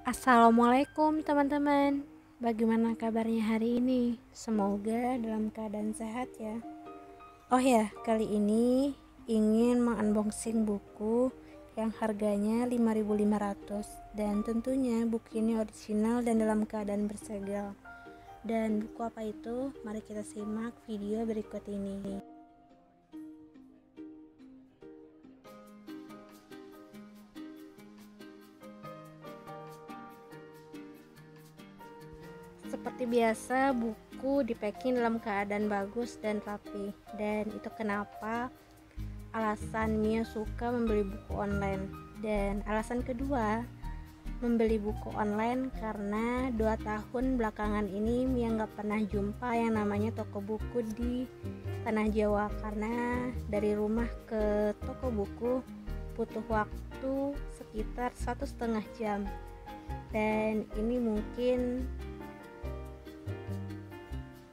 Assalamualaikum teman-teman. Bagaimana kabarnya hari ini? Semoga dalam keadaan sehat ya. Oh ya, kali ini ingin mengunboxing buku yang harganya 5.500 dan tentunya buku ini original dan dalam keadaan bersegel. Dan buku apa itu? Mari kita simak video berikut ini. Seperti biasa, buku dipacking dalam keadaan bagus dan rapi. Dan itu kenapa alasan Mia suka membeli buku online. Dan alasan kedua, membeli buku online karena 2 tahun belakangan ini Mia nggak pernah jumpa yang namanya toko buku di Tanah Jawa. Karena dari rumah ke toko buku butuh waktu sekitar 1,5 jam. Dan ini mungkin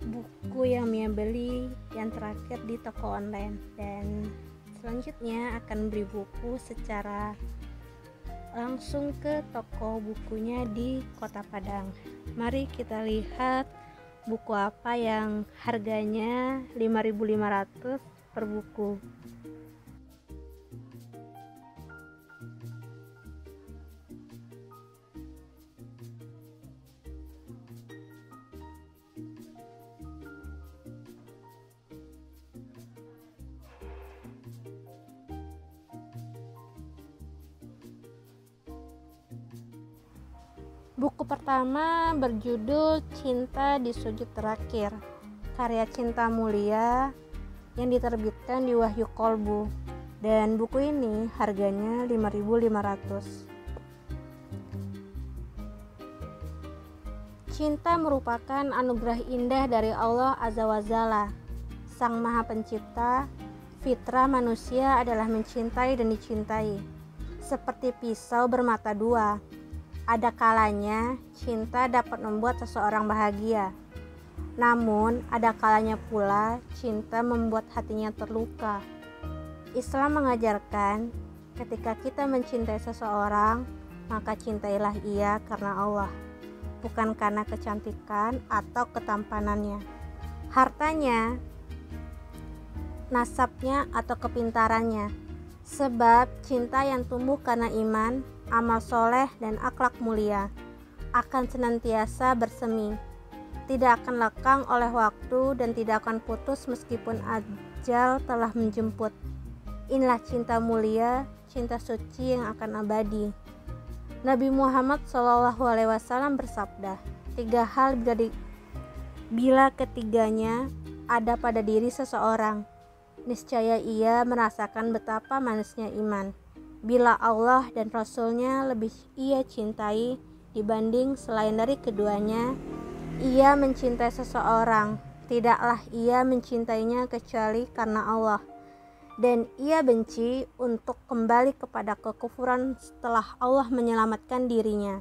buku yang Mia beli yang terakhir di toko online, dan selanjutnya akan beli buku secara langsung ke toko bukunya di Kota Padang. Mari kita lihat buku apa yang harganya 5.500 per buku. Buku pertama berjudul Cinta di Sujud Terakhir, karya Cinta Mulia yang diterbitkan di Wahyu Kolbu, dan buku ini harganya 5.500. Cinta merupakan anugerah indah dari Allah Azza wa Jalla, Sang Maha Pencipta. Fitrah manusia adalah mencintai dan dicintai, seperti pisau bermata dua. Ada kalanya cinta dapat membuat seseorang bahagia, namun ada kalanya pula cinta membuat hatinya terluka. Islam mengajarkan ketika kita mencintai seseorang, maka cintailah ia karena Allah, bukan karena kecantikan atau ketampanannya, hartanya, nasabnya, atau kepintarannya. Sebab cinta yang tumbuh karena iman, amal soleh, dan akhlak mulia akan senantiasa bersemi, tidak akan lekang oleh waktu, dan tidak akan putus meskipun ajal telah menjemput. Inilah cinta mulia, cinta suci yang akan abadi. Nabi Muhammad SAW bersabda, 3 hal bila ketiganya ada pada diri seseorang, niscaya ia merasakan betapa manisnya iman. Bila Allah dan Rasul-Nya lebih ia cintai dibanding selain dari keduanya, ia mencintai seseorang, tidaklah ia mencintainya kecuali karena Allah. Dan ia benci untuk kembali kepada kekufuran setelah Allah menyelamatkan dirinya,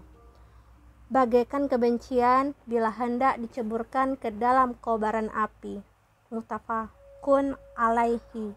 bagaikan kebencian bila hendak diceburkan ke dalam kobaran api. Muttafaqun alaihi.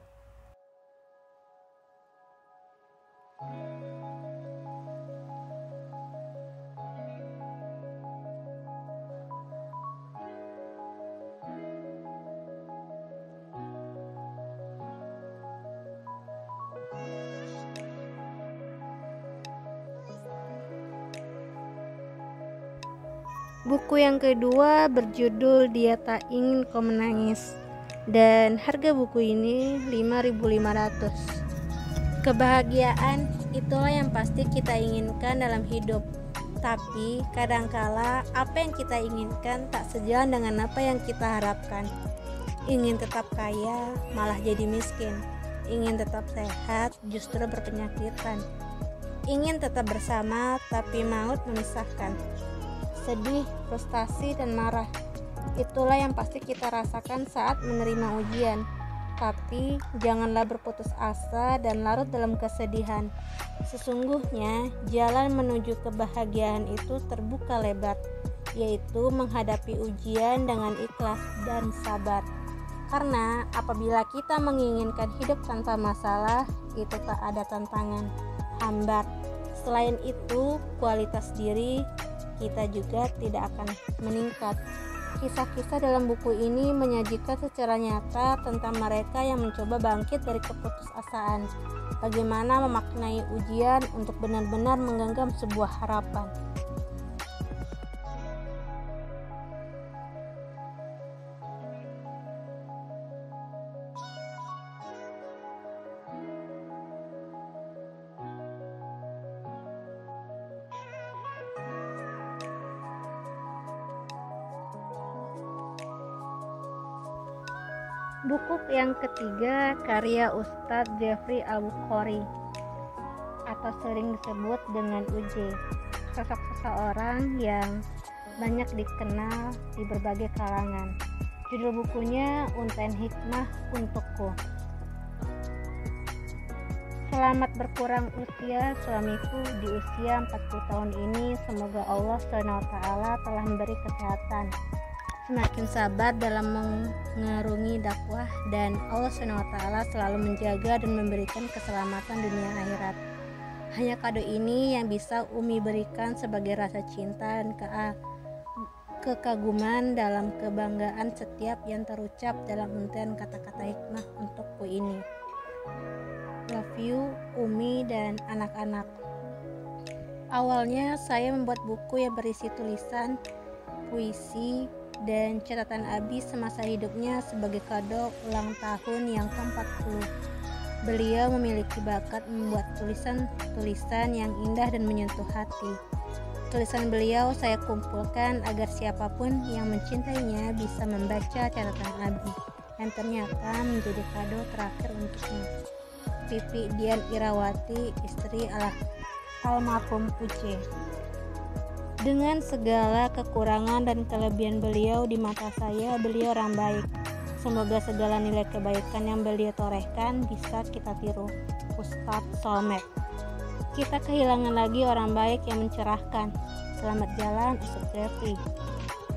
Buku yang kedua berjudul Dia Tak Ingin Kau Menangis, dan harga buku ini 5.500. Kebahagiaan itulah yang pasti kita inginkan dalam hidup, tapi kadangkala apa yang kita inginkan tak sejalan dengan apa yang kita harapkan. Ingin tetap kaya malah jadi miskin, ingin tetap sehat justru berpenyakitan, ingin tetap bersama tapi maut memisahkan. Sedih, frustasi, dan marah, itulah yang pasti kita rasakan saat menerima ujian. Tapi janganlah berputus asa dan larut dalam kesedihan. Sesungguhnya jalan menuju kebahagiaan itu terbuka lebar, yaitu menghadapi ujian dengan ikhlas dan sabar. Karena apabila kita menginginkan hidup tanpa masalah, itu tak ada tantangan, hambar, Selain itu, kualitas diri kita juga tidak akan meningkat. Kisah-kisah dalam buku ini menyajikan secara nyata tentang mereka yang mencoba bangkit dari keputusasaan, bagaimana memaknai ujian untuk benar-benar menggenggam sebuah harapan. Buku yang ketiga karya Ustadz Jeffrey Al-Bukhari atau sering disebut dengan UJ, sosok seseorang yang banyak dikenal di berbagai kalangan. Judul bukunya Untayan Hikmah Untukku. Selamat berkurang usia suamiku di usia 40 tahun ini. Semoga Allah SWT telah memberi kesehatan, semakin sabar dalam mengarungi dakwah, dan Allah SWT selalu menjaga dan memberikan keselamatan dunia akhirat. Hanya kado ini yang bisa Umi berikan sebagai rasa cinta dan kekaguman dalam kebanggaan setiap yang terucap dalam untayan kata-kata hikmah untukku ini. Love you, Umi dan anak-anak. Awalnya saya membuat buku yang berisi tulisan, puisi, dan catatan Abi semasa hidupnya sebagai kado ulang tahun yang ke-40. Beliau memiliki bakat membuat tulisan-tulisan yang indah dan menyentuh hati. Tulisan beliau saya kumpulkan agar siapapun yang mencintainya bisa membaca catatan Abi, yang ternyata menjadi kado terakhir untuknya. Pipi Dian Irawati, istri almarhum Uce. Dengan segala kekurangan dan kelebihan beliau di mata saya, beliau orang baik. Semoga segala nilai kebaikan yang beliau torehkan bisa kita tiru. Ustadz Solmed. Kita kehilangan lagi orang baik yang mencerahkan. Selamat jalan Ustadz Jeffrey.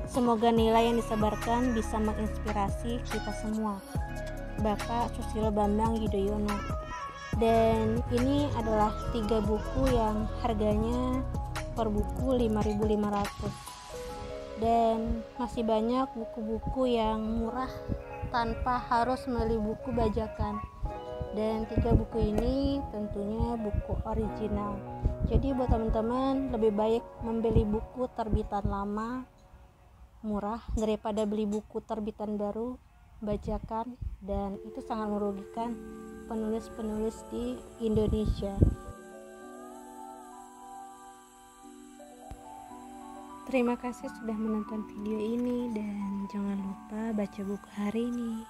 Semoga nilai yang disebarkan bisa menginspirasi kita semua. Bapak Susilo Bambang Yudhoyono. Dan ini adalah 3 buku yang harganya per buku 5.500, dan masih banyak buku-buku yang murah tanpa harus membeli buku bajakan. Dan 3 buku ini tentunya buku original. Jadi buat teman-teman, lebih baik membeli buku terbitan lama murah daripada beli buku terbitan baru bajakan, dan itu sangat merugikan penulis-penulis di Indonesia. Terima kasih sudah menonton video ini, dan jangan lupa baca buku hari ini.